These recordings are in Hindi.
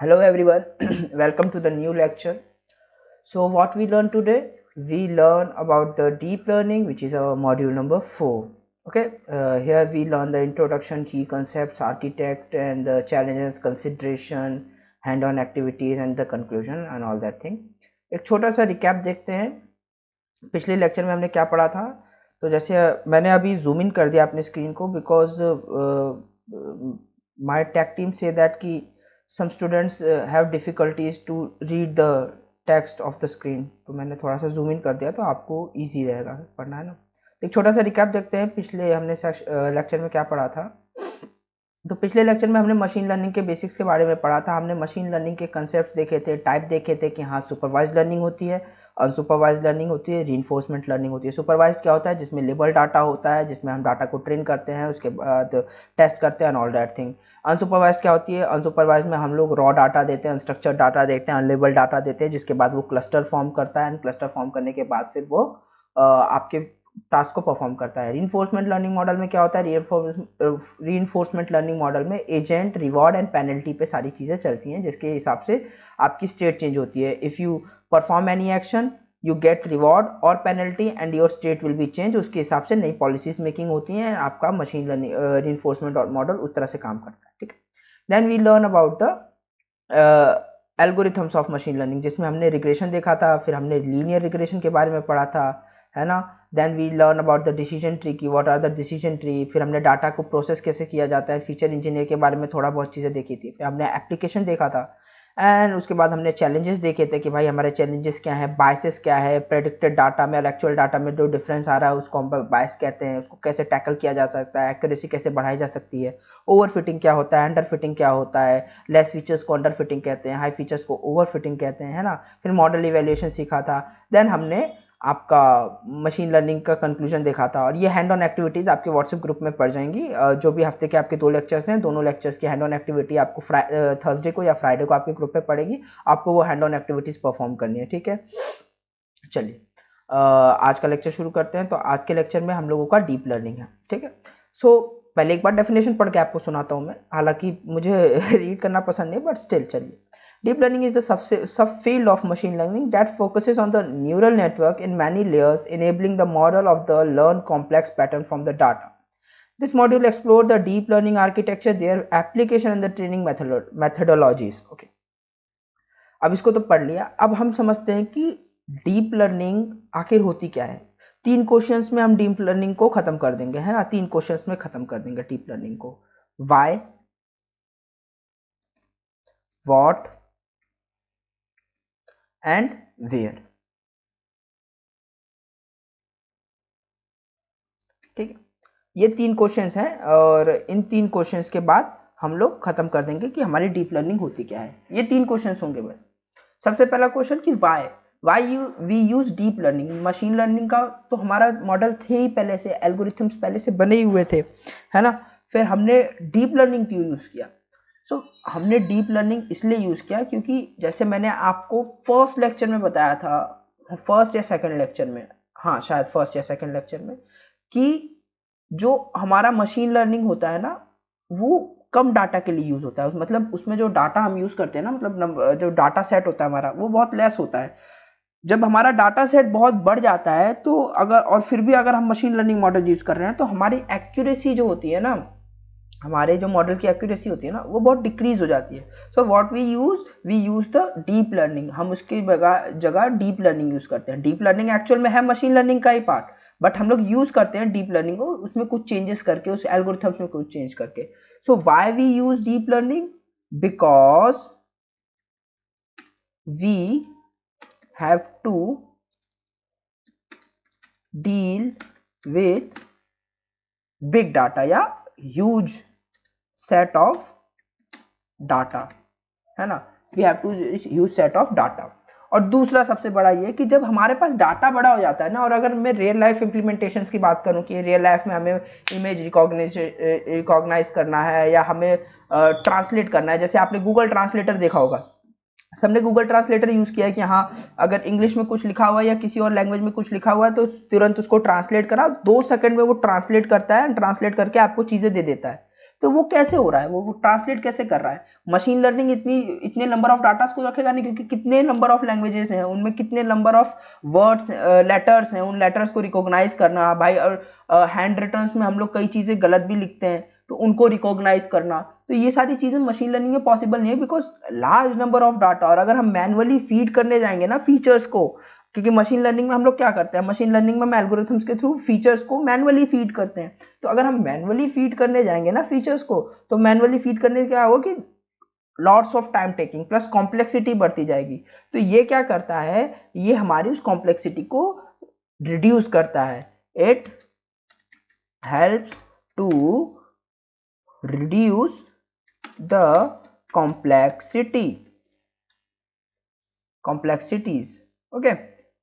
Hello everyone, welcome to the new lecture. So what we learn today? We learn about the deep learning, which is our module number 4. Okay, here we learn the introduction, key concepts, architect and the challenges, consideration, hand-on activities and the conclusion and all that thing. एक छोटा सा रिकैप देखते हैं पिछले लेक्चर में हमने क्या पढ़ा था। तो जैसे मैंने अभी जूम इन कर दिया अपने स्क्रीन को because my tech team say that कि some students have difficulties to read the text of the screen, तो मैंने थोड़ा सा जूम इन कर दिया तो आपको इजी रहेगा पढ़ना, है ना। तो एक छोटा सा रिकैप देखते हैं पिछले हमने लेक्चर में क्या पढ़ा था। तो पिछले लेक्चर में हमने मशीन लर्निंग के बेसिक्स के बारे में पढ़ा था। हमने मशीन लर्निंग के कंसेप्ट्स देखे थे, टाइप देखे थे कि हाँ सुपरवाइज्ड लर्निंग होती है, अनसुपरवाइज्ड लर्निंग होती है, रीइंफोर्समेंट लर्निंग होती है। सुपरवाइज्ड क्या होता है? जिसमें लेबल डाटा होता है, जिसमें हम डाटा को ट्रेन करते हैं, उसके बाद टेस्ट करते हैं, ऑल दैट थिंग। अनसुपरवाइज्ड क्या होती है? अनसुपरवाइज्ड में हम लोग रॉ डाटा देते हैं, अनस्ट्रक्चर्ड डाटा देते हैं, अनलेबल डाटा देते हैं, जिसके बाद वो क्लस्टर फॉर्म करता है, एंड क्लस्टर फॉर्म करने के बाद फिर वो आपके टास्क को परफॉर्म करता है। रीइंफोर्समेंट लर्निंग मॉडल में क्या होता है? रीइंफोर्समेंट लर्निंग मॉडल में एजेंट, रिवॉर्ड एंड पेनल्टी पे सारी चीज़ें चलती हैं, जिसके हिसाब से आपकी स्टेट चेंज होती है। If you perform any action you get reward और penalty and your state will be change. उसके हिसाब से नई पॉलिसीज मेकिंग होती हैं, आपका मशीन लर्निंग रीइंफोर्समेंट मॉडल उस तरह से काम करता है। ठीक है। Then we learn about the algorithms of machine learning, जिसमें हमने रिग्रेशन देखा था, फिर हमने लीनियर रिग्रेशन के बारे में पढ़ा था, है ना। Then we learn about the decision tree की what are the decision tree. फिर हमने डाटा को प्रोसेस कैसे किया जाता है, फीचर इंजीनियर के बारे में थोड़ा बहुत चीज़ें देखी थी। फिर हमने एप्लीकेशन देखा था, एंड उसके बाद हमने चैलेंजेस देखे थे कि भाई हमारे चैलेंजेस क्या हैं, बायसेस क्या है, प्रेडिक्टेड डाटा में और एक्चुअल डाटा में जो डिफरेंस आ रहा है उसको हम बायस कहते हैं, उसको कैसे टैकल किया जा सकता है, एक्यूरेसी कैसे बढ़ाई जा सकती है, ओवर फिटिंग क्या होता है, अंडर फिटिंग क्या होता है, लेस फीचर्स को अंडर फिटिंग कहते हैं, हाई फीचर्स को ओवर फिटिंग कहते हैं, है ना। फिर मॉडल इवेल्यूएशन सीखा था। देन हमने आपका मशीन लर्निंग का कंक्लूजन देखा था। और ये हैंड ऑन एक्टिविटीज़ आपके व्हाट्सएप ग्रुप में पड़ जाएंगी। जो भी हफ्ते के आपके 2 लेक्चर्स हैं, दोनों लेक्चर्स की हैंड ऑन एक्टिविटी आपको थर्सडे को या फ्राइडे को आपके ग्रुप पे पड़ेगी। आपको वो हैंड ऑन एक्टिविटीज़ परफॉर्म करनी है, ठीक है। चलिए आज का लेक्चर शुरू करते हैं। तो आज के लेक्चर में हम लोगों का डीप लर्निंग है, ठीक है। सो पहले एक बार डेफिनेशन पढ़ के आपको सुनाता हूँ मैं, हालांकि मुझे रीड करना पसंद नहीं, बट स्टिल चलिए। Deep learning is the subfield of machine learning that focuses on the neural network in many layers, enabling the model of the learn complex pattern from the data. This module explores the deep learning architecture, their application and the training methodologies. Okay. अब इसको तो पढ़ लिया, अब हम समझते हैं कि डीप लर्निंग आखिर होती क्या है। 3 क्वेश्चंस में हम डीप लर्निंग को खत्म कर देंगे, है ना। 3 क्वेश्चंस में खत्म कर देंगे डीप लर्निंग को। Why, what and where. ठीक है, ये 3 क्वेश्चंस हैं और इन 3 क्वेश्चंस के बाद हम लोग खत्म कर देंगे कि हमारी डीप लर्निंग होती क्या है। ये 3 क्वेश्चंस होंगे बस। सबसे पहला क्वेश्चन कि why we use deep learning. Machine learning का तो हमारा मॉडल थे ही पहले से, एल्गोरिथम्स पहले से बने ही हुए थे, है ना। फिर हमने डीप लर्निंग क्यों यूज़ किया? हमने डीप लर्निंग इसलिए यूज़ किया क्योंकि जैसे मैंने आपको फर्स्ट लेक्चर में बताया था, फर्स्ट या सेकंड लेक्चर में, हाँ शायद फर्स्ट या सेकंड लेक्चर में, कि जो हमारा मशीन लर्निंग होता है ना, वो कम डाटा के लिए यूज़ होता है। मतलब उसमें जो डाटा हम यूज़ करते हैं ना, मतलब जो डाटा सेट होता है हमारा, वो बहुत लेस होता है। जब हमारा डाटा सेट बहुत बढ़ जाता है तो अगर, और फिर भी अगर हम मशीन लर्निंग मॉडल यूज़ कर रहे हैं, तो हमारी एक्यूरेसी जो होती है ना, हमारे जो मॉडल की एक्यूरेसी होती है ना, वो बहुत डिक्रीज हो जाती है। So what we use the deep learning. हम उसकी जगह डीप लर्निंग यूज़ करते हैं। डीप लर्निंग एक्चुअल में है मशीन लर्निंग का ही पार्ट, बट हम लोग यूज़ करते हैं डीप लर्निंग को, उसमें कुछ चेंजेस करके, उस एल्गोरिथम्स में कुछ चेंज करके। So why we use deep learning? Because we have to deal with big data या ह्यूज सेट ऑफ डाटा, है ना। We have to use set of data. और दूसरा सबसे बड़ा ये कि जब हमारे पास डाटा बड़ा हो जाता है ना, और अगर मैं रियल लाइफ इम्प्लीमेंटेशंस की बात करूं कि रियल लाइफ में हमें इमेज रिकॉग्नाइज करना है या हमें ट्रांसलेट करना है, जैसे आपने गूगल ट्रांसलेटर देखा होगा, सबने गूगल ट्रांसलेटर यूज़ किया है कि हाँ अगर इंग्लिश में कुछ लिखा हुआ है या किसी और लैंग्वेज में कुछ लिखा हुआ है तो तुरंत उसको ट्रांसलेट करा, 2 सेकंड में वो ट्रांसलेट करता है, ट्रांसलेट करके आपको चीज़ें दे देता है। तो वो कैसे हो रहा है, वो ट्रांसलेट कैसे कर रहा है? मशीन लर्निंग इतने नंबर ऑफ डाटा को रखेगा नहीं, क्योंकि कितने नंबर ऑफ लैंग्वेजेस हैं, उनमें कितने नंबर ऑफ वर्ड्स लेटर्स हैं, उन लेटर्स को रिकॉग्नाइज करना भाई, और हैंड रिटर्न्स में हम लोग कई चीज़ें गलत भी लिखते हैं तो उनको रिकॉग्नाइज करना, तो ये सारी चीज़ें मशीन लर्निंग में पॉसिबल नहीं है, because large number of data. और अगर हम मैनुअली फीड करने जाएंगे ना फीचर्स को, क्योंकि मशीन लर्निंग में हम लोग क्या करते हैं, मशीन लर्निंग में हम एल्गोरिथम्स के थ्रू फीचर्स को मैनुअली फीड करते हैं, तो अगर हम मैनुअली फीड करने जाएंगे ना फीचर्स को, तो मैनुअली फीड करने से क्या होगा कि lots of time taking plus complexity बढ़ती जाएगी। तो ये क्या करता है, ये हमारी उस कॉम्प्लेक्सिटी को रिड्यूस करता है। It helps to reduce the complexities. Okay,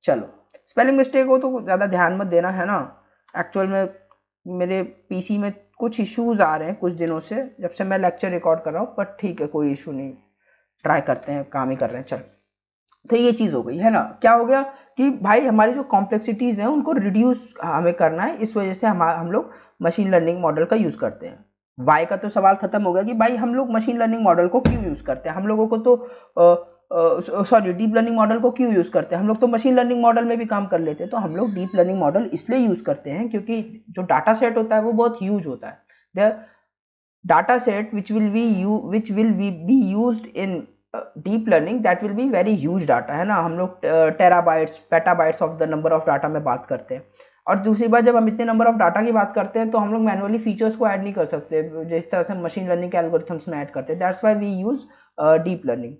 चलो स्पेलिंग मिस्टेक हो तो ज़्यादा ध्यान मत देना, है ना। एक्चुअल में मेरे पीसी में कुछ इश्यूज आ रहे हैं कुछ दिनों से, जब से मैं लेक्चर रिकॉर्ड कर रहा हूँ, पर ठीक है कोई इशू नहीं, ट्राई करते हैं, काम ही कर रहे हैं। चल, तो ये चीज़ हो गई, है ना। क्या हो गया कि भाई हमारी जो कॉम्प्लेक्सिटीज़ हैं उनको रिड्यूस हमें करना है, इस वजह से हम लोग मशीन लर्निंग मॉडल का यूज़ करते हैं। वाई का तो सवाल खत्म हो गया कि भाई हम लोग मशीन लर्निंग मॉडल को क्यों यूज़ करते हैं, हम लोगों को तो सॉरी डीप लर्निंग मॉडल को क्यों यूज़ करते हैं, हम लोग तो मशीन लर्निंग मॉडल में भी काम कर लेते हैं। तो हम लोग डीप लर्निंग मॉडल इसलिए यूज़ करते हैं क्योंकि जो डाटा सेट होता है वो बहुत ह्यूज होता है। The data set which will be used in deep learning, that will be very huge data, है ना। हम लोग terabytes petabytes of the number of data में बात करते हैं। और दूसरी बात, जब हम इतने नंबर ऑफ डाटा की बात करते हैं तो हम लोग मैनुअली फीचर्स को ऐड नहीं कर सकते, जिस तरह से मशीन लर्निंग के एल्गोरिथम्स में ऐड करते हैं। That's why we use deep learning.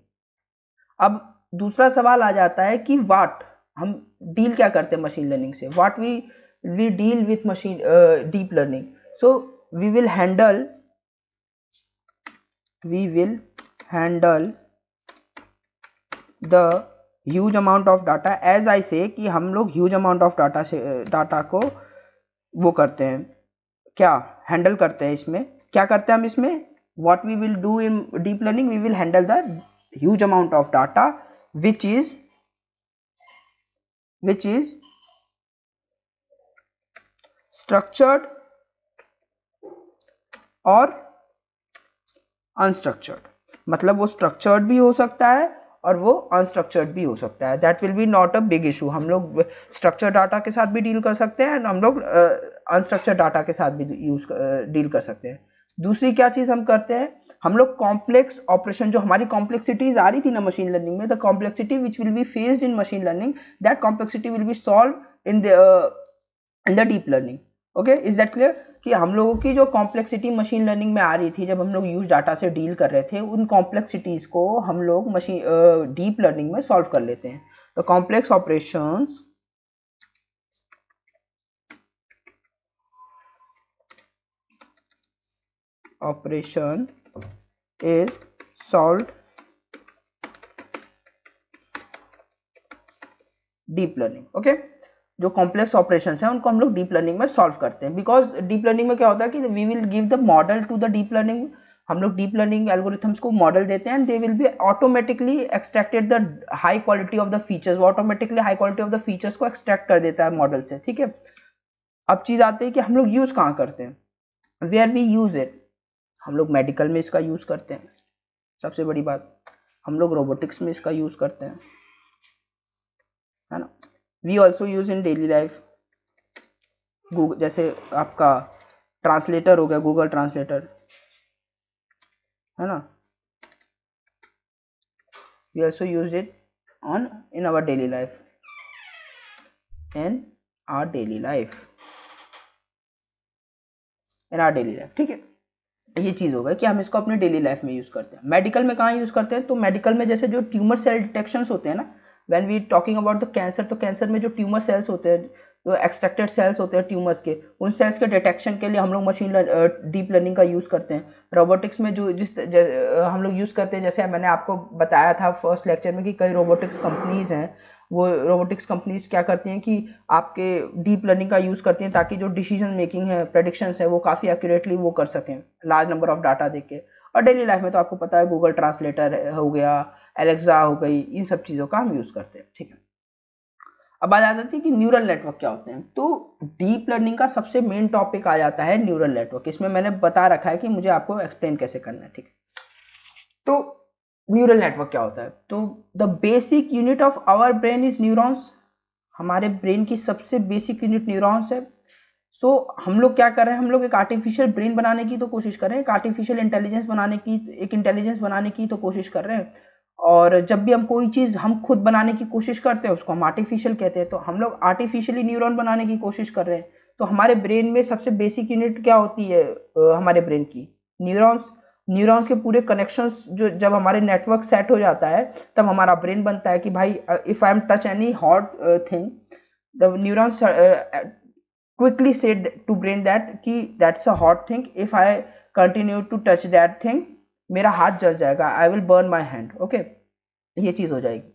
अब दूसरा सवाल आ जाता है कि वाट हम डील क्या करते हैं मशीन लर्निंग से, what we deal with machine deep learning. So we will handle the huge amount of data, as I say कि हम लोग ह्यूज अमाउंट ऑफ डाटा को वो करते हैं, क्या हैंडल करते हैं। इसमें क्या करते हैं हम इसमें, what we will do in deep learning, we will handle the huge amount of data which is structured और अनस्ट्रक्चर्ड। मतलब वो स्ट्रक्चर्ड भी हो सकता है और वो अनस्ट्रक्चर्ड भी हो सकता है। That will be not a big issue. हम लोग स्ट्रक्चर्ड डाटा के साथ भी डील कर सकते हैं एंड हम लोग अनस्ट्रक्चर्ड डाटा के साथ भी डील कर सकते हैं। दूसरी क्या चीज़ हम करते हैं, हम लोग कॉम्प्लेक्स ऑपरेशन, जो हमारी कॉम्प्लेक्सिटीज आ रही थी ना मशीन लर्निंग में, the complexity which will be faced in machine learning, that complexity will be solve in the deep learning. Okay, is that clear? कि हम लोगों की जो कॉम्प्लेक्सिटी मशीन लर्निंग में आ रही थी, जब हम लोग यूज डाटा से डील कर रहे थे, उन कॉम्प्लेक्सिटीज को हम लोग डीप लर्निंग में सॉल्व कर लेते हैं। तो complex operations operation is solved deep learning. Okay, जो कॉम्प्लेक्स ऑपरेशंस हैं उनको हम लोग डीप लर्निंग में सॉल्व करते हैं। बिकॉज डीप लर्निंग में क्या होता है कि we will give the model to the deep learning, हम लोग डीप लर्निंग एल्गोरिथम्स को मॉडल देते हैं and they will be automatically extracted the high quality of the features. वो automatically high quality of the features को एक्सट्रैक्ट कर देता है मॉडल से, ठीक है। अब चीज़ आती है कि हम लोग यूज़ कहाँ करते हैं, वेयर वी यूज़ इट। हम लोग मेडिकल में इसका यूज़ करते हैं, सबसे बड़ी बात। हम लोग रोबोटिक्स में इसका यूज़ करते हैं, है ना। We also use in daily life. Google, जैसे आपका ट्रांसलेटर हो गया, गूगल ट्रांसलेटर, है ना। We also use it in our daily life, ठीक है। ये चीज़ हो गई कि हम इसको अपने डेली लाइफ में यूज़ करते हैं। मेडिकल में कहाँ यूज़ करते हैं, तो मेडिकल में जैसे जो ट्यूमर सेल डिटेक्शंस होते हैं ना, when we talking about the cancer, तो कैंसर में जो ट्यूमर सेल्स होते हैं, जो एक्सट्रैक्टेड सेल्स होते हैं ट्यूमर्स के, उन सेल्स के डिटेक्शन के लिए हम लोग डीप लर्निंग का यूज़ करते हैं। रोबोटिक्स में जो हम लोग यूज़ करते हैं, जैसे मैंने आपको बताया था फर्स्ट लेक्चर में कि कई रोबोटिक्स कंपनीज़ हैं, वो रोबोटिक्स कंपनीज क्या करती हैं कि आपके डीप लर्निंग का यूज़ करती हैं ताकि जो डिसीजन मेकिंग है, प्रेडिक्शंस है, वो काफ़ी एक्यूरेटली वो कर सकें लार्ज नंबर ऑफ डाटा देख के। और डेली लाइफ में तो आपको पता है गूगल ट्रांसलेटर हो गया, एलेक्सा हो गई, इन सब चीज़ों का हम यूज़ करते हैं, ठीक है। अब आ जाती है कि न्यूरल नेटवर्क क्या होते हैं। तो डीप लर्निंग का सबसे मेन टॉपिक आ जाता है न्यूरल नेटवर्क। इसमें मैंने बता रखा है कि मुझे आपको एक्सप्लेन कैसे करना है, ठीक है। तो न्यूरल नेटवर्क क्या होता है? तो the basic unit of our brain is neurons. हमारे ब्रेन की सबसे बेसिक यूनिट न्यूरॉन्स है। सो हम लोग क्या कर रहे हैं, हम लोग एक आर्टिफिशियल ब्रेन बनाने की तो कोशिश कर रहे हैं, एक आर्टिफिशियल इंटेलिजेंस बनाने की, एक इंटेलिजेंस बनाने की तो कोशिश कर रहे हैं। और जब भी हम कोई चीज़ हम खुद बनाने की कोशिश करते हैं उसको हम आर्टिफिशियल कहते हैं। तो हम लोग आर्टिफिशियली न्यूरॉन बनाने की कोशिश कर रहे हैं। तो हमारे ब्रेन में सबसे बेसिक यूनिट क्या होती है हमारे ब्रेन की? न्यूरॉन्स। न्यूरॉन्स के पूरे कनेक्शंस जो जब हमारे नेटवर्क सेट हो जाता है तब हमारा ब्रेन बनता है कि भाई if I am touch any hot thing, the neurons quickly said to brain that कि that's a hot thing, if I continue to touch that thing मेरा हाथ जल जाएगा, I will burn my hand, okay, ये चीज़ हो जाएगी।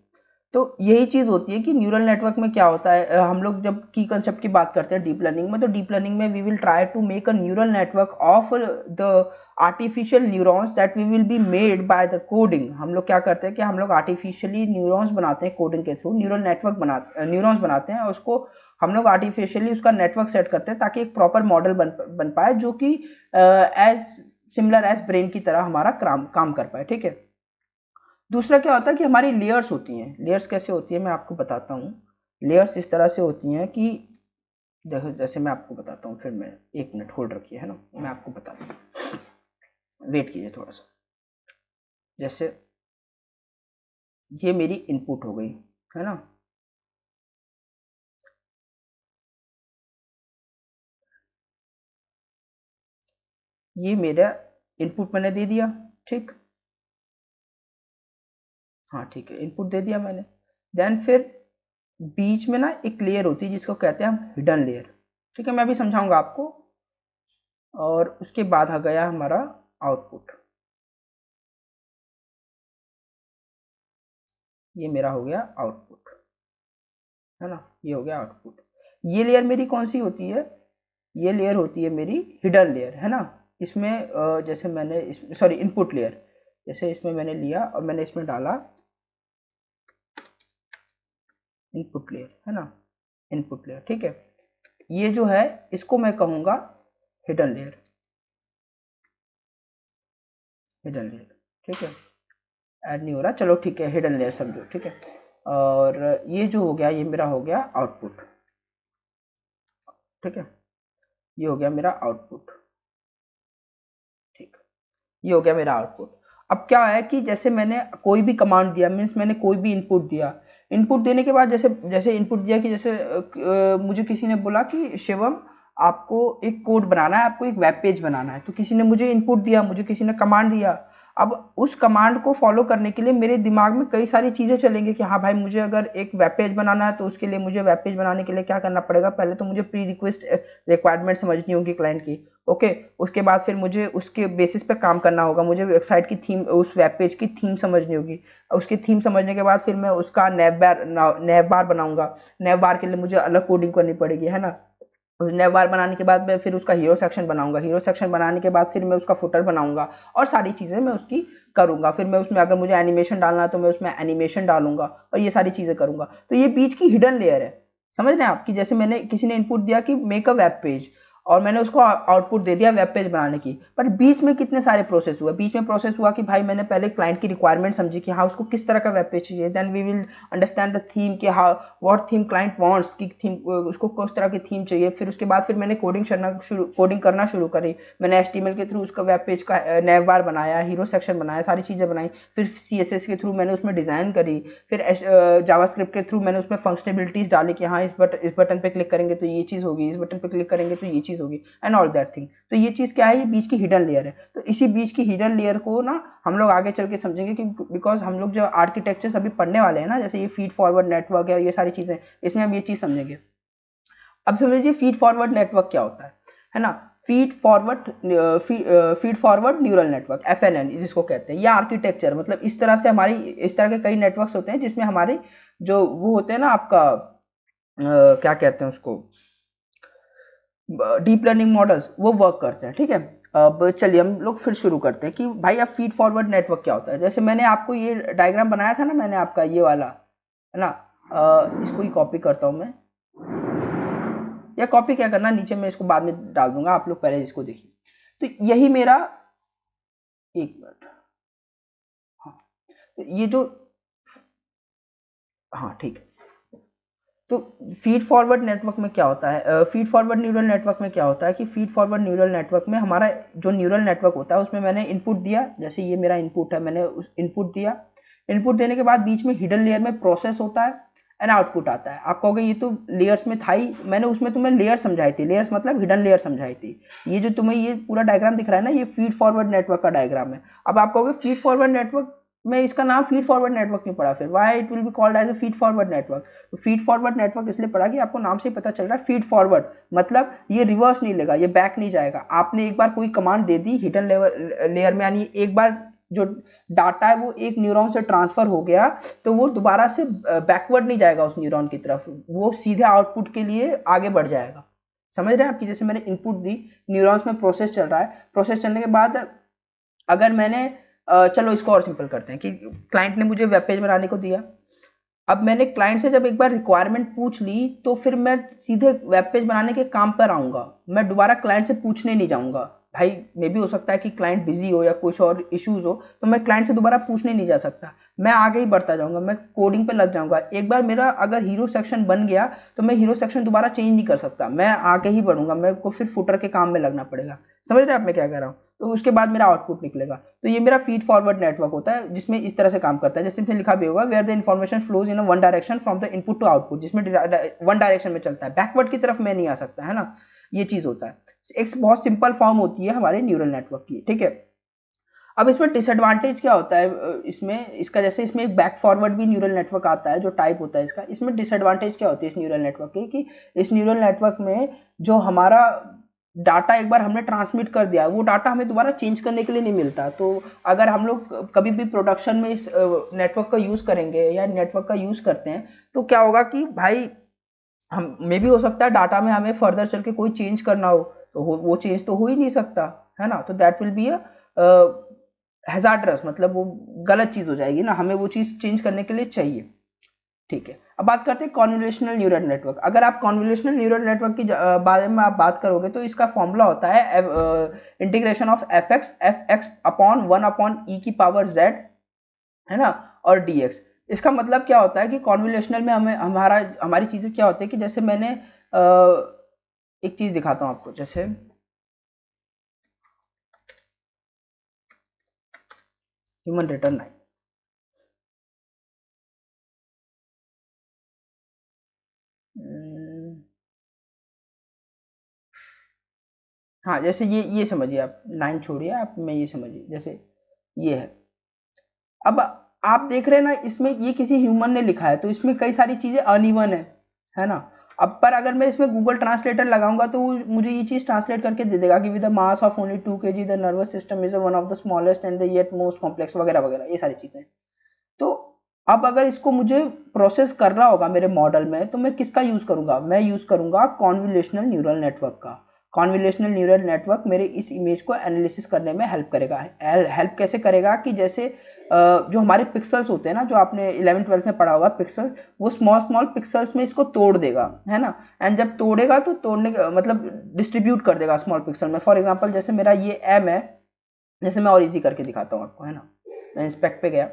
तो यही चीज़ होती है कि न्यूरल नेटवर्क में क्या होता है। हम लोग जब की कंसेप्ट की बात करते हैं डीप लर्निंग में, तो डीप लर्निंग में we will try to make a neural network of the artificial neurons that we will be made by the coding. हम लोग क्या करते हैं कि हम लोग आर्टिफिशियली न्यूरॉन्स बनाते हैं, कोडिंग के थ्रू न्यूरल नेटवर्क न्यूरॉन्स बनाते हैं और उसको हम लोग आर्टिफिशियली उसका नेटवर्क सेट करते हैं ताकि एक प्रॉपर मॉडल बन पाए जो कि एज सिमिलर एज ब्रेन की तरह हमारा काम कर पाए, ठीक है। दूसरा क्या होता है कि हमारी लेयर्स होती हैं। लेयर्स कैसे होती है मैं आपको बताता हूँ। लेयर्स इस तरह से होती हैं कि देखो, जैसे मैं आपको बताता हूँ, फिर मैं 1 मिनट होल्ड रखिए, है ना, मैं आपको बताता हूँ, वेट कीजिए थोड़ा सा। जैसे ये मेरी इनपुट हो गई, है ना, ये मेरा इनपुट मैंने दे दिया, ठीक, हाँ ठीक है, इनपुट दे दिया मैंने। देन फिर बीच में ना एक लेयर होती है जिसको कहते हैं हम हिडन लेयर, ठीक है, मैं भी समझाऊंगा आपको। और उसके बाद आ गया हमारा आउटपुट, ये मेरा हो गया आउटपुट, है ना, ये हो गया आउटपुट। ये लेयर मेरी कौन सी होती है? ये लेयर होती है मेरी हिडन लेयर, है ना। इसमें जैसे मैंने सॉरी इनपुट लेयर, जैसे इसमें मैंने लिया और मैंने इसमें डाला इनपुट लेयर, है ना, इनपुट लेयर, ठीक है। ये जो है इसको मैं कहूँगा हिडन लेयर, हिडन लेयर, ठीक है। ऐड नहीं हो रहा, चलो ठीक है, हिडन लेयर समझो, ठीक है। और ये जो हो गया ये मेरा हो गया आउटपुट, ठीक है, ये हो गया मेरा आउटपुट, ठीक, ये हो गया मेरा आउटपुट। अब क्या है कि जैसे मैंने कोई भी कमांड दिया, मीन्स मैंने कोई भी इनपुट दिया, इनपुट देने के बाद जैसे जैसे इनपुट दिया कि जैसे मुझे किसी ने बोला कि शिवम आपको एक कोड बनाना है, आपको एक वेब पेज बनाना है, तो किसी ने मुझे इनपुट दिया, मुझे किसी ने कमांड दिया। अब उस कमांड को फॉलो करने के लिए मेरे दिमाग में कई सारी चीज़ें चलेंगी कि हाँ भाई मुझे अगर एक वेब पेज बनाना है तो उसके लिए मुझे वेब पेज बनाने के लिए क्या करना पड़ेगा, पहले तो मुझे प्री रिक्वेस्ट रिक्वायरमेंट समझनी होगी क्लाइंट की, ओके। उसके बाद फिर मुझे उसके बेसिस पे काम करना होगा, मुझे वेबसाइट की थीम, उस वेब पेज की थीम समझनी होगी। उसकी थीम समझने के बाद फिर मैं उसका नैव बार बनाऊंगा। नैव बार के लिए मुझे अलग कोडिंग करनी पड़ेगी, है ना। नैव बार बनाने के बाद मैं फिर उसका हीरो सेक्शन बनाऊंगा। हीरो सेक्शन बनाने के बाद फिर मैं उसका फुटर बनाऊंगा और सारी चीज़ें मैं उसकी करूंगा। फिर मैं उसमें अगर मुझे एनिमेशन डालना है तो मैं उसमें एनिमेशन डालूंगा और ये सारी चीज़ें करूंगा। तो ये बीच की हिडन लेयर है, समझ रहे हैं आप, कि जैसे मैंने किसी ने इनपुट दिया कि मेक अ वेब पेज और मैंने उसको आउटपुट दे दिया वेब पेज बनाने की, पर बीच में कितने सारे प्रोसेस हुआ। बीच में प्रोसेस हुआ कि भाई मैंने पहले क्लाइंट की रिक्वायरमेंट समझी कि हाँ उसको किस तरह का वेब पेज चाहिए, then we will understand the theme कि हाँ व्हाट थीम क्लाइंट वांट्स, की थीम उसको किस तरह की थीम चाहिए। फिर उसके बाद फिर मैंने कोडिंग करना शुरू करी। मैंने एचटीएमएल के थ्रू उसका वेब पेज का नैव बार बनाया, हीरो सेक्शन बनाया, सारी चीज़ें बनाई। फिर सीएसएस के थ्रू मैंने उसमें डिज़ाइन करी। फिर जावास्क्रिप्ट के थ्रू मैंने उसमें फंक्शनलिटीज़ डाली कि हाँ इस बटन पे क्लिक करेंगे तो ये चीज़ होगी, इस बटन पे क्लिक करेंगे तो ये चीज़ होगी, एंड ऑल दैट थिंग। तो ये चीज़ क्या है, ये बीच की हिडन लेयर है। तो इसी बीच की हिडन लेयर को ना हम लोग आगे चल के समझेंगे कि बिकॉज हम लोग जो आर्किटेक्चर अभी पढ़ने वाले हैं ना, जैसे ये फीड फॉरवर्ड नेटवर्क है, ये सारी चीज़ें, इसमें हम ये चीज़ समझेंगे। अब समझिए फीड फॉरवर्ड नेटवर्क क्या होता है ना। Feed forward neural network, FNN जिसको कहते हैं, ये आर्किटेक्चर मतलब इस तरह से हमारी, इस तरह के कई नेटवर्क्स होते हैं जिसमें हमारी जो वो होते हैं ना आपका क्या कहते हैं उसको, डीप लर्निंग मॉडल्स, वो वर्क करते हैं, ठीक है। अब चलिए हम लोग फिर शुरू करते हैं कि भाई अब फीड फॉरवर्ड नेटवर्क क्या होता है। जैसे मैंने आपको ये डायग्राम बनाया था ना, मैंने आपका ये वाला, है ना, इसको ही कॉपी करता हूँ मैं, या कॉपी क्या करना, नीचे मैं इसको बाद में डाल दूंगा, आप लोग पहले इसको देखिए। तो यही मेरा, एक मिनट, हाँ, तो ये जो, हाँ ठीक है। तो फीड फॉरवर्ड नेटवर्क में क्या होता है, फीड फॉरवर्ड न्यूरल नेटवर्क में क्या होता है कि फीड फॉरवर्ड न्यूरल नेटवर्क में हमारा जो न्यूरल नेटवर्क होता है उसमें मैंने इनपुट दिया, जैसे ये मेरा इनपुट है, मैंने उस इनपुट दिया, इनपुट देने के बाद बीच में हिडन लेयर में प्रोसेस होता है एंड आउटपुट आता है। आप कहोगे ये तो लेयर्स में था ही, मैंने उसमें तुम्हें लेयर समझाई थी, लेयर्स मतलब हिडन लेयर समझाई थी। ये जो तुम्हें ये पूरा डायग्राम दिख रहा है ना, ये फीड फॉरवर्ड नेटवर्क का डायग्राम है। अब आप कहोगे फीड फॉरवर्ड नेटवर्क में इसका नाम फीड फॉरवर्ड नेटवर्क नहीं पड़ा, फिर why it will be called as a feed forward network. तो फीड फॉरवर्ड नेटवर्क इसलिए पड़ा कि आपको नाम से ही पता चल रहा है फीड फॉरवर्ड मतलब ये रिवर्स नहीं लेगा, ये बैक नहीं जाएगा। आपने एक बार कोई कमांड दे दी हिडन लेयर में, यानी एक बार जो डाटा है वो एक न्यूरॉन से ट्रांसफर हो गया तो वो दोबारा से बैकवर्ड नहीं जाएगा उस न्यूरॉन की तरफ, वो सीधे आउटपुट के लिए आगे बढ़ जाएगा। समझ रहे हैं आपकी, जैसे मैंने इनपुट दी, न्यूरॉन्स में प्रोसेस चल रहा है, प्रोसेस चलने के बाद अगर मैंने चलो इसको और सिंपल करते हैं कि क्लाइंट ने मुझे वेब पेज बनाने को दिया, अब मैंने क्लाइंट से जब एक बार रिक्वायरमेंट पूछ ली तो फिर मैं सीधे वेब पेज बनाने के काम पर आऊँगा, मैं दोबारा क्लाइंट से पूछने नहीं जाऊँगा। भाई मे भी हो सकता है कि क्लाइंट बिजी हो या कुछ और इश्यूज हो, तो मैं क्लाइंट से दोबारा पूछने नहीं जा सकता, मैं आगे ही बढ़ता जाऊँगा, मैं कोडिंग पे लग जाऊँगा। एक बार मेरा अगर हीरो सेक्शन बन गया तो मैं हीरो सेक्शन दोबारा चेंज नहीं कर सकता, मैं आगे ही बढ़ूंगा, मेरे को फिर फुटर के काम में लगना पड़ेगा। समझ रहे हैं आप मैं क्या कह रहा हूँ? तो उसके बाद मेरा आउटपुट निकलेगा। तो ये मेरा फीड फॉरवर्ड नेटवर्क होता है जिसमें इस तरह से काम करता है, जैसे इसमें लिखा भी होगा where the information flows in one direction from the input to output, जिसमें वन डायरेक्शन में चलता है, बैकवर्ड की तरफ में नहीं आ सकता है ना, ये चीज होता है। एक बहुत सिंपल फॉर्म होती है हमारे न्यूरल नेटवर्क की, ठीक है। अब इसमें डिसएडवांटेज क्या होता है, इसमें इसका जैसे इसमें एक बैक फॉरवर्ड भी न्यूरल नेटवर्क आता है जो टाइप होता है इसका, इसमें डिसएडवांटेज क्या होती है इस न्यूरल नेटवर्क की कि इस न्यूरल नेटवर्क में जो हमारा डाटा एक बार हमने ट्रांसमिट कर दिया वो डाटा हमें दोबारा चेंज करने के लिए नहीं मिलता। तो अगर हम लोग कभी भी प्रोडक्शन में इस नेटवर्क का यूज़ करेंगे या नेटवर्क का यूज़ करते हैं तो क्या होगा कि भाई हम मे भी हो सकता है डाटा में हमें फर्दर चल के कोई चेंज करना हो तो वो चेंज तो हो ही नहीं सकता है ना, तो दैट विल बी अ हैजार्डरस, मतलब वो गलत चीज़ हो जाएगी ना, हमें वो चीज़ चेंज करने के लिए चाहिए। ठीक है, अब बात करते हैं कॉन्वोल्यूशनल न्यूरल नेटवर्क। अगर आप कॉन्वोल्यूशनल न्यूरल नेटवर्क की बारे में आप बात करोगे तो इसका फॉर्मूला होता है integration of F X upon 1 upon E की पावर जेड, है ना, और डी एक्स। इसका मतलब क्या होता है कि कॉन्वोल्यूशनल में हमें हमारी चीज़ें क्या होती है कि जैसे मैंने एक चीज़ दिखाता हूँ आपको, जैसे ह्यूमन रिटर्न लाइन, हाँ जैसे ये समझिए, आप लाइन छोड़िए, आप मैं ये समझिए, जैसे ये है। अब आप देख रहे हैं ना इसमें ये किसी ह्यूमन ने लिखा है तो इसमें कई सारी चीज़ें अनइवन है ना। अब पर अगर मैं इसमें गूगल ट्रांसलेटर लगाऊंगा तो मुझे ये चीज़ ट्रांसलेट करके दे देगा कि with the mass of only 2 kg the nervous system is one of the smallest and the yet most complex वगैरह वगैरह, ये सारी चीज़ें। तो अब अगर इसको मुझे प्रोसेस करना होगा मेरे मॉडल में तो मैं किसका यूज़ करूंगा, मैं यूज़ करूंगा कॉन्वोल्यूशनल न्यूरल नेटवर्क का। कॉन्वोल्यूशनल न्यूरल नेटवर्क मेरे इस इमेज को एनालिसिस करने में हेल्प करेगा। हेल्प कैसे करेगा कि जैसे जो हमारे पिक्सल्स होते हैं ना, जो आपने 11th-12th में पढ़ा होगा पिक्सल्स, वो स्मॉल स्मॉल पिक्सल्स में इसको तोड़ देगा, है ना। एंड जब तोड़ेगा तो तोड़ने का मतलब डिस्ट्रीब्यूट कर देगा स्मॉल पिक्सल में। फॉर एग्जाम्पल जैसे मेरा ये एम है, जैसे मैं और ईजी करके दिखाता हूँ आपको, है ना। मैं इंस्पेक्ट पे गया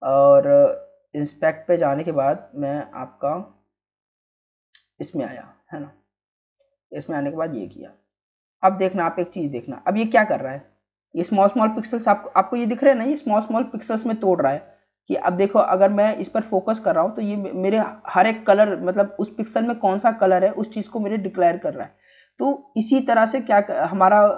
और इंस्पेक्ट पे जाने के बाद मैं आपका इसमें आया, है ना। इसमें आने के बाद ये किया। अब देखना, आप एक चीज़ देखना, अब ये क्या कर रहा है, ये स्मॉल स्मॉल पिक्सल्स आपको ये दिख रहे हैं ना, ये स्मॉल स्मॉल पिक्सल्स में तोड़ रहा है। कि अब देखो अगर मैं इस पर फोकस कर रहा हूँ तो ये मेरे हर एक कलर, मतलब उस पिक्सल में कौन सा कलर है उस चीज़ को मेरे डिक्लेयर कर रहा है। तो इसी तरह से क्या हमारा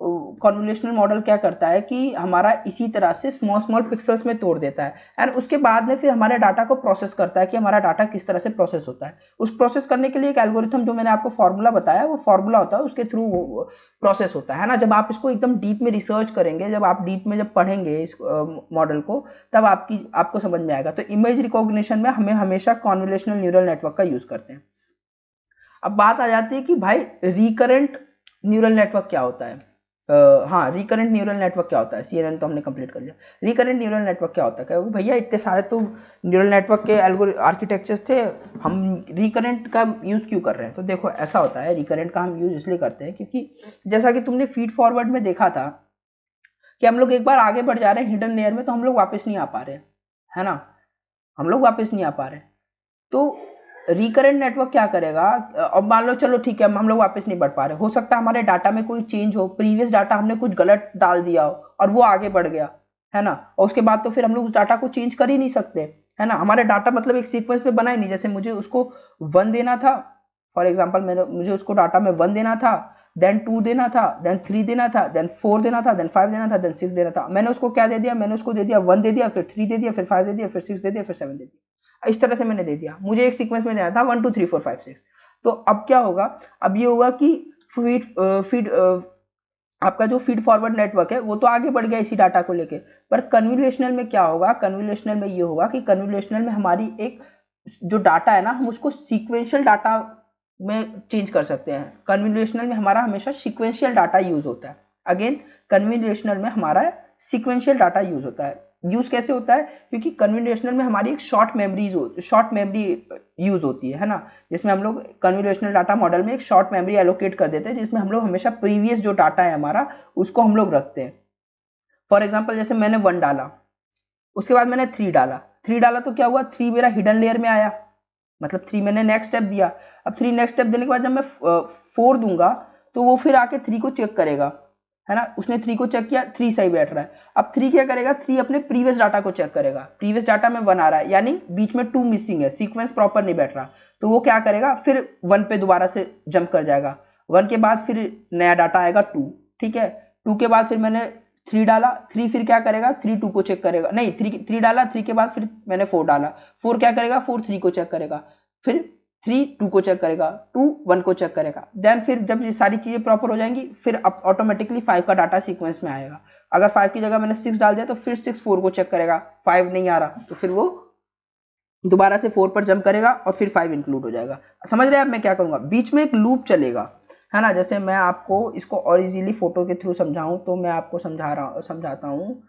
कॉन्वोल्यूशनल मॉडल क्या करता है कि हमारा इसी तरह से स्मॉल स्मॉल पिक्सल्स में तोड़ देता है एंड उसके बाद में फिर हमारे डाटा को प्रोसेस करता है कि हमारा डाटा किस तरह से प्रोसेस होता है। उस प्रोसेस करने के लिए एक एल्गोरिथम जो मैंने आपको फॉर्मूला बताया वो फॉर्मूला होता है, उसके थ्रू प्रोसेस होता है ना। जब आप इसको एकदम डीप में रिसर्च करेंगे, जब आप डीप में जब पढ़ेंगे इस मॉडल को, तब आपको समझ में आएगा। तो इमेज रिकॉग्निशन में हमें हमेशा कॉन्वोल्यूशनल न्यूरल नेटवर्क का यूज करते हैं। अब बात आ जाती है कि भाई रिकरेंट न्यूरल नेटवर्क क्या होता है। हाँ, रिकरेंट न्यूरल नेटवर्क क्या होता है, CNN तो हमने कंप्लीट कर लिया। रिकरेंट न्यूरल नेटवर्क क्या होता है, क्योंकि भैया इतने सारे तो न्यूरल नेटवर्क के आर्किटेक्चर्स थे, हम रिकरेंट का यूज़ क्यों कर रहे हैं? तो देखो ऐसा होता है, रिकरेंट का हम यूज़ इसलिए करते हैं क्योंकि जैसा कि तुमने फीड फॉरवर्ड में देखा था कि हम लोग एक बार आगे बढ़ जा रहे हैं हिडन लेयर में, तो हम लोग वापस नहीं आ पा रहे हैं, है ना, हम लोग वापस नहीं आ पा रहे। तो रिकरेंट नेटवर्क क्या करेगा, अब मान लो चलो ठीक है हम लोग वापस नहीं बढ़ पा रहे, हो सकता है हमारे डाटा में कोई चेंज हो, प्रीवियस डाटा हमने कुछ गलत डाल दिया हो और वो आगे बढ़ गया, है ना, और उसके बाद तो फिर हम लोग उस डाटा को चेंज कर ही नहीं सकते, है ना, हमारे डाटा मतलब एक सीक्वेंस में बना ही नहीं, जैसे मुझे उसको 1 देना था, फॉर एग्जाम्पल मैंने मुझे उसको डाटा में 1 देना था, देन 2 देना था, देन 3 देना था, देन 4 देना था, देन 5 देना था, देन 6 देना था, मैंने उसको क्या दे दिया, मैंने उसको दे दिया 1 दे दिया, फिर 3 दे दिया, फिर 5 दे दिया, फिर 6 दे दिया, फिर 7 दे दिया, इस तरह से मैंने दे दिया, मुझे एक सीक्वेंस में देना था 1 2 3 4 5 6। तो अब क्या होगा, अब ये होगा कि फीड फीड आपका जो फीड फॉरवर्ड नेटवर्क है वो तो आगे बढ़ गया इसी डाटा को लेके, पर कन्वोल्यूशनल में क्या होगा, कन्वोल्यूशनल में ये होगा कि कन्वोल्यूशनल में हमारी एक जो डाटा है ना, हम उसको सीक्वेंशियल डाटा में चेंज कर सकते हैं। कन्वोल्यूशनल में हमारा हमेशा सीक्वेंशियल डाटा यूज होता है, अगेन कन्वोल्यूशनल में हमारा सीक्वेंशियल डाटा यूज होता है। यूज कैसे होता है, क्योंकि कन्वोल्यूशनल में हमारी एक शॉर्ट मेमरी यूज होती है ना, जिसमें हम लोग कन्वोल्यूशनल डाटा मॉडल में एक शॉर्ट मेमोरी एलोकेट कर देते हैं, जिसमें हम लोग हमेशा प्रीवियस जो डाटा है हमारा उसको हम लोग रखते हैं। फॉर एग्जाम्पल जैसे मैंने 1 डाला, उसके बाद मैंने 3 डाला, 3 डाला तो क्या हुआ, 3 मेरा हिडन लेयर में आया, मतलब 3 मैंने नेक्स्ट स्टेप दिया। अब 3 नेक्स्ट स्टेप देने के बाद जब मैं 4 दूंगा तो वो फिर आके 3 को चेक करेगा, है ना, उसने 3 को चेक किया, 3 सही बैठ रहा है। अब 3 क्या करेगा, 3 अपने प्रीवियस डाटा को चेक करेगा, प्रीवियस डाटा में 1 आ रहा है, यानी बीच में 2 मिसिंग है, सीक्वेंस प्रॉपर नहीं बैठ रहा, तो वो क्या करेगा, फिर 1 पे दोबारा से जंप कर जाएगा, 1 के बाद फिर नया डाटा आएगा 2, ठीक है, 2 के बाद फिर मैंने 3 डाला, 3 फिर क्या करेगा, 3 2 को चेक करेगा, नहीं 3 डाला, 3 के बाद फिर मैंने 4 डाला, 4 क्या करेगा, 4 3 को चेक करेगा, फिर 3 2 को चेक करेगा, 2 1 को चेक करेगा, देन फिर जब ये सारी चीजें प्रॉपर हो जाएंगी फिर ऑटोमेटिकली 5 का डाटा सीक्वेंस में आएगा। अगर 5 की जगह मैंने 6 डाल दिया तो फिर 6 4 को चेक करेगा, 5 नहीं आ रहा तो फिर वो दोबारा से 4 पर जंप करेगा और फिर 5 इंक्लूड हो जाएगा। समझ रहे हैं, अब मैं क्या करूंगा, बीच में एक लूप चलेगा, है ना, जैसे मैं आपको इसको और इजीली फोटो के थ्रू समझाऊं तो मैं आपको समझाता हूँ।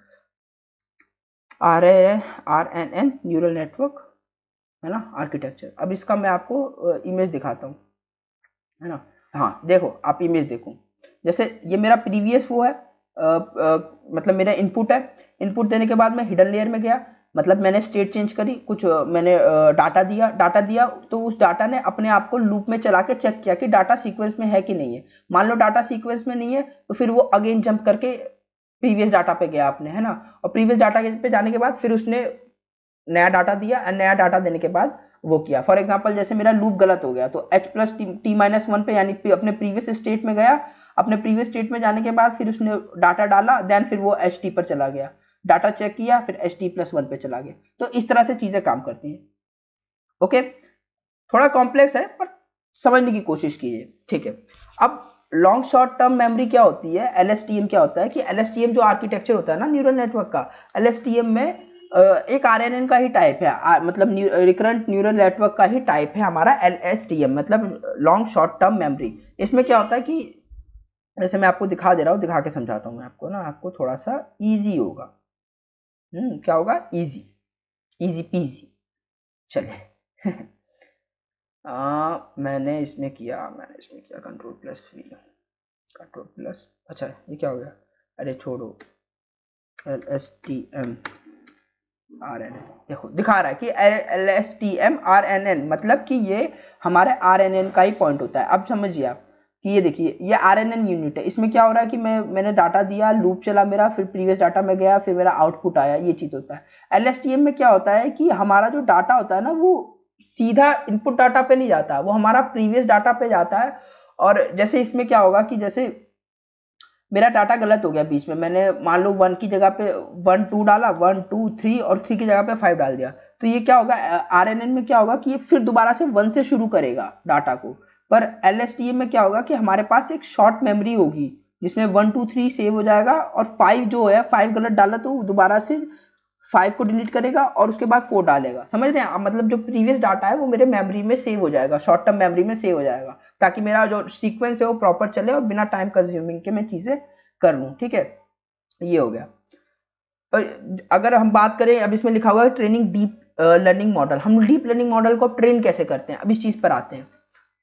RNN न्यूरल नेटवर्क, है ना, आर्किटेक्चर। अब इसका मैं आपको इमेज दिखाता हूँ, है ना, हाँ देखो आप इमेज देखो, जैसे ये मेरा प्रीवियस वो है, मतलब मेरा इनपुट है, इनपुट देने के बाद मैं हिडन लेयर में गया, मतलब मैंने स्टेट चेंज करी, कुछ मैंने डाटा दिया तो उस डाटा ने अपने आप को लूप में चला के चेक किया कि डाटा सीक्वेंस में है कि नहीं है। मान लो डाटा सीक्वेंस में नहीं है तो फिर वो अगेन जंप करके प्रीवियस डाटा पे गया आपने, है ना, और प्रीवियस डाटा पे जाने के बाद फिर उसने नया डाटा दिया और नया डाटा देने के बाद वो किया। फॉर एग्जाम्पल जैसे मेरा लूप गलत हो गया तो h प्लस t-1 पे, यानी अपने प्रीवियस स्टेट में गया, अपने प्रीवियस स्टेट में जाने के बाद फिर उसने डाटा डाला, देन फिर वो ht पर चला गया, डाटा चेक किया, फिर ht+1 पे चला गया। तो इस तरह से चीजें काम करती हैं। ओके, थोड़ा कॉम्प्लेक्स है पर समझने की कोशिश कीजिए, ठीक है। अब लॉन्ग शॉर्ट टर्म मेमोरी क्या होती है, LSTM क्या होता है कि LSTM जो आर्किटेक्चर होता है ना न्यूरल नेटवर्क का, LSTM में एक RNN का ही टाइप है, मतलब रिकरेंट न्यूरल नेटवर्क का ही टाइप है हमारा LSTM, मतलब लॉन्ग शॉर्ट टर्म मेमोरी। इसमें क्या होता है कि जैसे मैं आपको दिखा दे रहा हूँ, दिखा के समझाता हूँ मैं आपको ना, आपको थोड़ा सा इजी होगा। क्या होगा, इजी, इजी पीजी। चलिए मैंने इसमें किया कंट्रोल+V, कंट्रोल प्लस, अच्छा ये क्या हो गया, अरे छोड़ो, LSTM RNN, देखो दिखा रहा है कि LSTM RNN, मतलब कि ये हमारे RNN का ही पॉइंट होता है। अब समझिए आप कि ये देखिए ये RNN यूनिट है, इसमें क्या हो रहा है कि मैंने डाटा दिया, लूप चला मेरा, फिर प्रीवियस डाटा में गया, फिर मेरा आउटपुट आया, ये चीज होता है। LSTM में क्या होता है कि हमारा जो डाटा होता है ना वो सीधा इनपुट डाटा पे नहीं जाता, वो हमारा प्रीवियस डाटा पे जाता है। और जैसे इसमें क्या होगा कि जैसे मेरा डाटा गलत हो गया बीच में, मैंने मान लो 1 की जगह पे 1 2 डाला, 1 2 3 और 3 की जगह पे 5 डाल दिया, तो ये क्या होगा, RNN में क्या होगा कि ये फिर दोबारा से 1 से शुरू करेगा डाटा को। पर LSTM में क्या होगा कि हमारे पास एक शॉर्ट मेमोरी होगी जिसमें 1 2 3 सेव हो जाएगा, और 5 जो है 5 गलत डाला तो दोबारा से 5 को डिलीट करेगा और उसके बाद 4 डालेगा। समझ रहे हैं, मतलब जो प्रीवियस डाटा है वो मेरे मेमोरी में सेव हो जाएगा, शॉर्ट टर्म मेमोरी में सेव हो जाएगा, ताकि मेरा जो सीक्वेंस है वो प्रॉपर चले और बिना टाइम कंज्यूमिंग के मैं चीजें कर लूँ, ठीक है, ये हो गया। अगर हम बात करें, अब इसमें लिखा हुआ है ट्रेनिंग डीप लर्निंग मॉडल, हम डीप लर्निंग मॉडल को ट्रेन कैसे करते हैं, अब इस चीज़ पर आते हैं।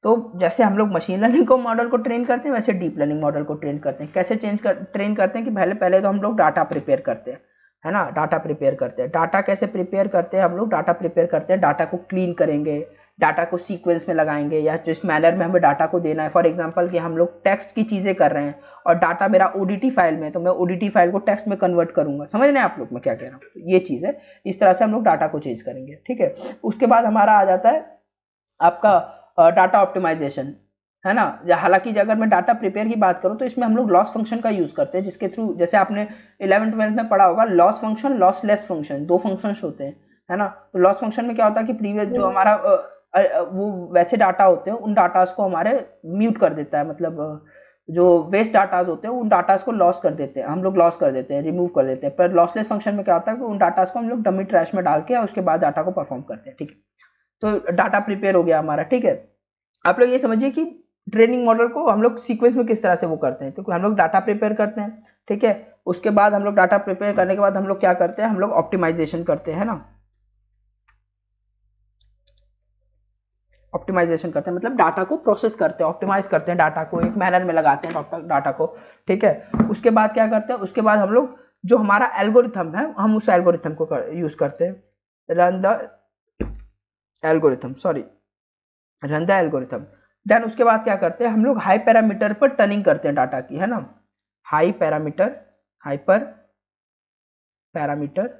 तो जैसे हम लोग मशीन लर्निंग को मॉडल को ट्रेन करते हैं, वैसे डीप लर्निंग मॉडल को ट्रेन करते हैं। कैसे ट्रेन करते हैं कि पहले पहले तो हम लोग डाटा प्रिपेयर करते हैं, है ना, डाटा प्रिपेयर करते हैं। डाटा कैसे प्रिपेयर करते हैं हम लोग, डाटा प्रिपेयर करते हैं, डाटा को क्लीन करेंगे, डाटा को सीक्वेंस में लगाएंगे, या जिस मैनर में हमें डाटा को देना है। फॉर एग्जांपल कि हम लोग टेक्स्ट की चीज़ें कर रहे हैं और डाटा मेरा ओडीटी फाइल में है, तो मैं ओडीटी फाइल को टेक्स्ट में कन्वर्ट करूंगा। समझ रहे हैं आप लोग मैं क्या कह रहा हूँ, ये चीज़ है। इस तरह से हम लोग डाटा को चेंज करेंगे, ठीक है। उसके बाद हमारा आ जाता है आपका डाटा ऑप्टिमाइजेशन, है ना। हालांकि अगर मैं डाटा प्रिपेयर की बात करूं तो इसमें हम लोग लॉस फंक्शन का यूज़ करते हैं, जिसके थ्रू, जैसे आपने 11th-12th में पढ़ा होगा, लॉस फंक्शन, लॉसलेस फंक्शन, दो फंक्शंस होते हैं, है ना। तो लॉस फंक्शन में क्या होता है कि प्रीवियस जो हमारा वो वैसे डाटा होते हैं, उन डाटास को हमारे म्यूट कर देता है, मतलब जो वेस्ट डाटाज होते हैं उन डाटाज को लॉस कर देते हैं, हम लोग लॉस कर देते हैं, रिमूव कर देते हैं। पर लॉसलेस फंक्शन में क्या होता है कि उन डाटाज को हम लोग डमी ट्रैश में डाल के और उसके बाद डाटा को परफॉर्म करते हैं, ठीक है। तो डाटा प्रिपेयर हो गया हमारा, ठीक है। आप लोग ये समझिए कि ट्रेनिंग मॉडल को हम लोग सीक्वेंस में किस तरह से वो करते हैं। तो हम लोग डाटा प्रिपेयर करते हैं, ठीक है। उसके बाद हम लोग डाटा प्रिपेयर करने के बाद हम लोग क्या करते हैं, हम लोग ऑप्टिमाइजेशन करते हैं ना। ऑप्टिमाइजेशन करते हैं मतलब डाटा को प्रोसेस करते हैं, ऑप्टिमाइज करते हैं, डाटा को एक मैनर में लगाते हैं डाटा को, ठीक है। उसके बाद क्या करते हैं, उसके बाद हम लोग जो हमारा एल्गोरिथम है, हम उस एल्गोरिथम को यूज करते हैं, run the algorithm, sorry, run the algorithm. Then उसके बाद क्या करते हैं, हम लोग हाई पैरामीटर पर टर्निंग करते हैं डाटा की, है ना। High parameter, hyper parameter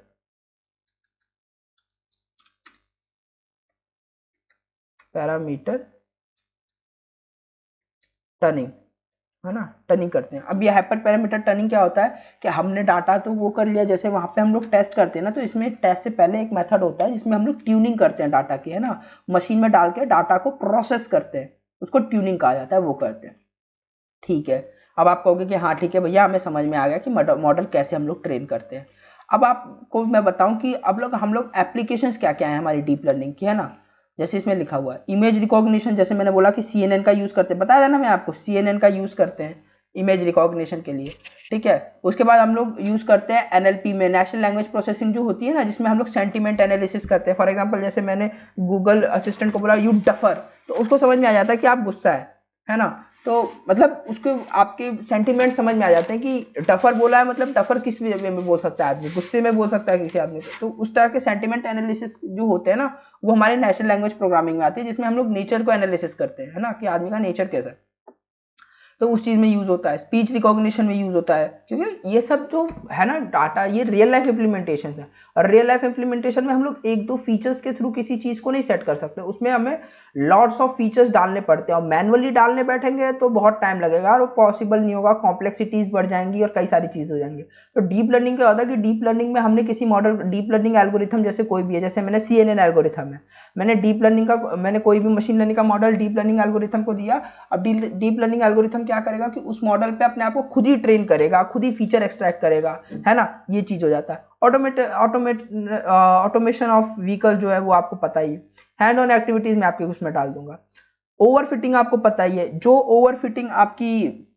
parameter turning, है ना, टर्निंग करते हैं। अब ये हाइपर पैरामीटर टर्निंग क्या होता है कि हमने डाटा तो वो कर लिया, जैसे वहाँ पे हम लोग टेस्ट करते हैं ना, तो इसमें टेस्ट से पहले एक मेथड होता है जिसमें हम लोग ट्यूनिंग करते हैं डाटा की, है ना, मशीन में डाल के डाटा को प्रोसेस करते हैं, उसको ट्यूनिंग कहा जाता है, वो करते हैं, ठीक है। अब आप कहोगे कि हाँ ठीक है भैया, हमें समझ में आ गया कि मॉडल कैसे हम लोग ट्रेन करते हैं। अब आपको मैं बताऊं कि अब लोग हम लोग एप्लीकेशंस क्या क्या है हमारी डीप लर्निंग की, है ना। जैसे इसमें लिखा हुआ है इमेज रिकॉग्निशन, जैसे मैंने बोला कि CNN का यूज़ करते हैं, बताया था ना मैं आपको, CNN का यूज़ करते हैं इमेज रिकॉग्निशन के लिए, ठीक है। उसके बाद हम लोग यूज़ करते हैं NLP में, नेचुरल लैंग्वेज प्रोसेसिंग जो होती है ना, जिसमें हम लोग सेंटीमेंट एनालिसिस करते हैं। फॉर एग्जाम्पल जैसे मैंने गूगल असिस्टेंट को बोला यू डफर, तो उसको समझ में आ जाता है कि आप गुस्सा है ना। तो मतलब उसको आपके सेंटीमेंट समझ में आ जाते हैं कि डफर बोला है, मतलब डफर किस वे में बोल सकता है आदमी, गुस्से में बोल सकता है किसी आदमी को। तो उस तरह के सेंटीमेंट एनालिसिस जो होते हैं ना, वो हमारे नेचुरल लैंग्वेज प्रोग्रामिंग में आती है, जिसमें हम लोग नेचर को एनालिसिस करते हैं, है ना, कि आदमी का नेचर कैसा है। तो उस चीज़ में यूज़ होता है, स्पीच रिकॉग्निशन में यूज़ होता है, क्योंकि ये सब जो है ना डाटा, ये रियल लाइफ इम्प्लीमेंटेशन है। और रियल लाइफ इम्प्लीमेंटेशन में हम लोग एक दो फीचर्स के थ्रू किसी चीज़ को नहीं सेट कर सकते, उसमें हमें लॉट्स ऑफ फीचर्स डालने पड़ते हैं, और मैनुअली डालने बैठेंगे तो बहुत टाइम लगेगा और वो पॉसिबल नहीं होगा, कॉम्प्लेक्सिटीज़ बढ़ जाएंगी और कई सारी चीज़ हो जाएंगी। तो डीप लर्निंग क्या होता है कि डीप लर्निंग में हमने किसी मॉडल, डीप लर्निंग एल्गोरिथम जैसे कोई भी है, जैसे मैंने CNN एल्गोरिथम है, मैंने डीप लर्निंग का, मैंने कोई भी मशीन लर्निंग का मॉडल डीप लर्निंग एल्गोरिथम को दिया। अब डीप लर्निंग एल्गोरिथम क्या करेगा कि उस मॉडल पे अपने आप को खुद ही ट्रेन करेगा, खुद ही फीचर एक्सट्रैक्ट करेगा, है ना, ये चीज हो जाता है। ऑटोमेशन ऑफ व्हीकल जो है वो आपको पता ही, हैंड ऑन एक्टिविटीज में आपके उसमें डाल दूंगा। ओवरफिटिंग आपको पता ही है, जो ओवरफिटिंग आपकी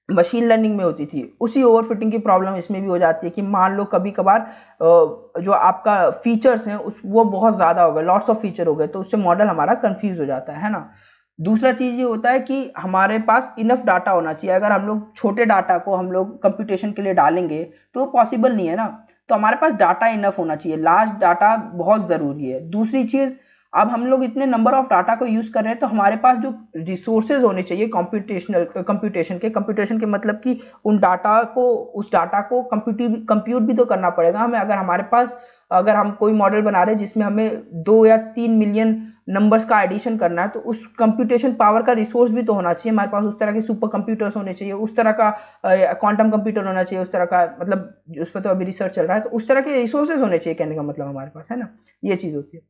मशीन लर्निंग में होती थी, उसी ओवरफिटिंग की प्रॉब्लम इसमें भी हो जाती है कि मान लो कभी कभार जो आपका फीचर्स हैं उस वो बहुत ज़्यादा हो गए, लॉट्स ऑफ फीचर हो गए, तो उससे मॉडल हमारा कंफ्यूज हो जाता है ना। दूसरा चीज़ ये होता है कि हमारे पास इनफ डाटा होना चाहिए। अगर हम लोग छोटे डाटा को हम लोग कंप्यूटेशन के लिए डालेंगे तो वो पॉसिबल नहीं है ना, तो हमारे पास डाटा इनफ होना चाहिए, लार्ज डाटा बहुत ज़रूरी है। दूसरी चीज़, अब हम लोग इतने नंबर ऑफ डाटा को यूज़ कर रहे हैं, तो हमारे पास जो रिसोर्सेज होने चाहिए कंप्यूटेशन के मतलब कि उन डाटा को, उस डाटा को कंप्यूट भी तो करना पड़ेगा हमें। अगर हमारे पास, अगर हम कोई मॉडल बना रहे हैं जिसमें हमें 2 या 3 मिलियन नंबर्स का एडिशन करना है, तो उस कंप्यूटेशन पावर का रिसोर्स भी तो होना चाहिए हमारे पास, उस तरह के सुपर कंप्यूटर्स होने चाहिए, उस तरह का क्वांटम कंप्यूटर होना चाहिए, उस तरह का, मतलब उस पर तो अभी रिसर्च चल रहा है, तो उस तरह के रिसोर्सेज होने चाहिए, कहने का मतलब हमारे पास, है ना, ये चीज़ होती है।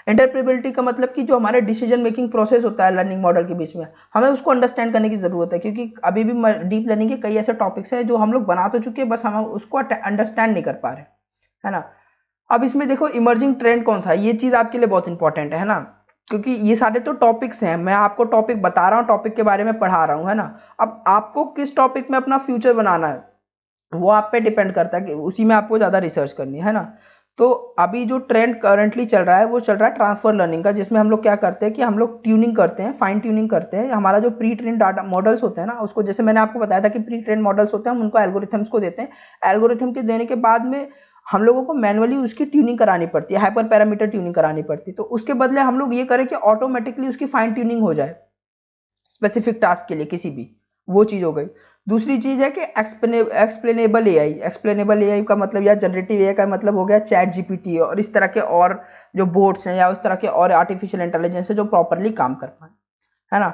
इंटरप्रेटेबिलिटी का मतलब कि जो हमारे डिसीजन मेकिंग प्रोसेस होता है लर्निंग मॉडल के बीच में, हमें उसको अंडरस्टैंड करने की ज़रूरत है, क्योंकि अभी भी डीप लर्निंग के कई ऐसे टॉपिक्स हैं जो हम लोग बना तो चुके हैं, बस हम उसको अंडरस्टैंड नहीं कर पा रहे, है ना। अब इसमें देखो इमर्जिंग ट्रेंड कौन सा है, ये चीज़ आपके लिए बहुत इंपॉर्टेंट है ना। क्योंकि ये सारे तो टॉपिक्स हैं, मैं आपको टॉपिक बता रहा हूँ, टॉपिक के बारे में पढ़ा रहा हूँ, है ना। अब आपको किस टॉपिक में अपना फ्यूचर बनाना है वो आप पे डिपेंड करता है कि उसी में आपको ज़्यादा रिसर्च करनी है ना। तो अभी जो ट्रेंड करंटली चल रहा है वो चल रहा है ट्रांसफर लर्निंग का, जिसमें हम लोग क्या करते हैं कि हम लोग ट्यूनिंग करते हैं, फाइन ट्यूनिंग करते हैं। हमारा जो प्री ट्रेन डाटा मॉडल्स होते हैं ना, उसको जैसे मैंने आपको बताया था कि प्री ट्रेन मॉडल्स होते हैं, हम उनको एल्गोरिथम्स को देते हैं। एल्गोरिथम के देने के बाद में हम लोगों को मैनुअली उसकी ट्यूनिंग करानी पड़ती है, हाइपर पैरामीटर ट्यूनिंग करानी पड़ती है। तो उसके बदले हम लोग ये करें कि ऑटोमेटिकली उसकी फाइन ट्यूनिंग हो जाए स्पेसिफिक टास्क के लिए किसी भी, वो चीज़ हो गई। दूसरी चीज़ है कि एक्सप्लेनेबल एआई। एक्सप्लेनेबल एआई का मतलब या जनरेटिव एआई का मतलब हो गया चैट जीपीटी और इस तरह के और जो बोट्स हैं या उस तरह के और आर्टिफिशियल इंटेलिजेंस है जो प्रॉपरली काम कर पाए, है ना।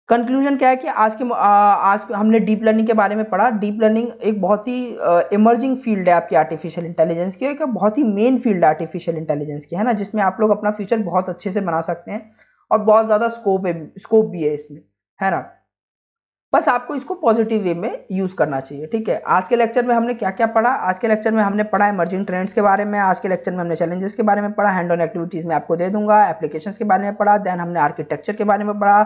कंक्लूजन क्या है कि आज हमने डीप लर्निंग के बारे में पढ़ा। डीप लर्निंग एक बहुत ही इमर्जिंग फील्ड है आपकी आर्टिफिशियल इंटेलिजेंस की, एक बहुत ही मेन फील्ड है आर्टिफिशियल इंटेलिजेंस की, है ना, जिसमें आप लोग अपना फ्यूचर बहुत अच्छे से बना सकते हैं और बहुत ज़्यादा स्कोप भी है इसमें, है ना। बस आपको इसको पॉजिटिव वे में यूज करना चाहिए, ठीक है। आज के लेक्चर में हमने क्या क्या पढ़ा? आज के लेक्चर में हमने पढ़ा इमर्जिंग ट्रेंड्स के बारे में, आज के लेक्चर में हमने चैलेंजेस के बारे में पढ़ा, हैंड ऑन एक्टिविटीज में आपको दे दूंगा, एप्लीकेशंस के बारे में पढ़ा, देन हमने आर्किटेक्चर के बारे में पढ़ा,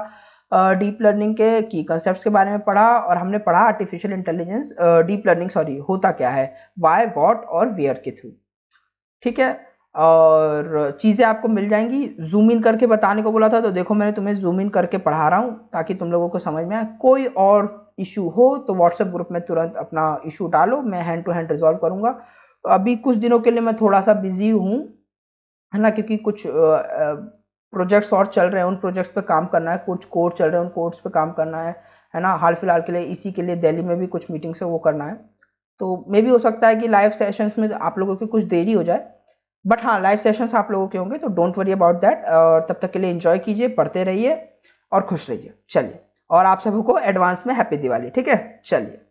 डीप लर्निंग के की कंसेप्ट्स के बारे में पढ़ा, और हमने पढ़ा artificial intelligence deep learning sorry होता क्या है, वाई वॉट और वेयर के थ्रू, ठीक है। और चीज़ें आपको मिल जाएंगी। जूम इन करके बताने को बोला था, तो देखो मैंने तुम्हें जूम इन करके पढ़ा रहा हूँ ताकि तुम लोगों को समझ में आए। कोई और इशू हो तो व्हाट्सएप ग्रुप में तुरंत अपना इशू डालो, मैं हैंड टू हैंड रिजॉल्व करूँगा। तो अभी कुछ दिनों के लिए मैं थोड़ा सा बिजी हूँ, है ना, क्योंकि कुछ प्रोजेक्ट्स और चल रहे हैं, उन प्रोजेक्ट्स पे काम करना है, कुछ कोड चल रहे हैं, उन कोड्स पे काम करना है ना। हाल फिलहाल के लिए इसी के लिए दिल्ली में भी कुछ मीटिंग्स है वो करना है। तो मे भी हो सकता है कि लाइव सेशंस में आप लोगों की कुछ देरी हो जाए, बट हाँ लाइव सेशंस आप लोगों के होंगे, तो डोंट वरी अबाउट दैट। और तब तक के लिए एंजॉय कीजिए, पढ़ते रहिए और खुश रहिए। चलिए, और आप सबको एडवांस में हैप्पी दिवाली, ठीक है। चलिए।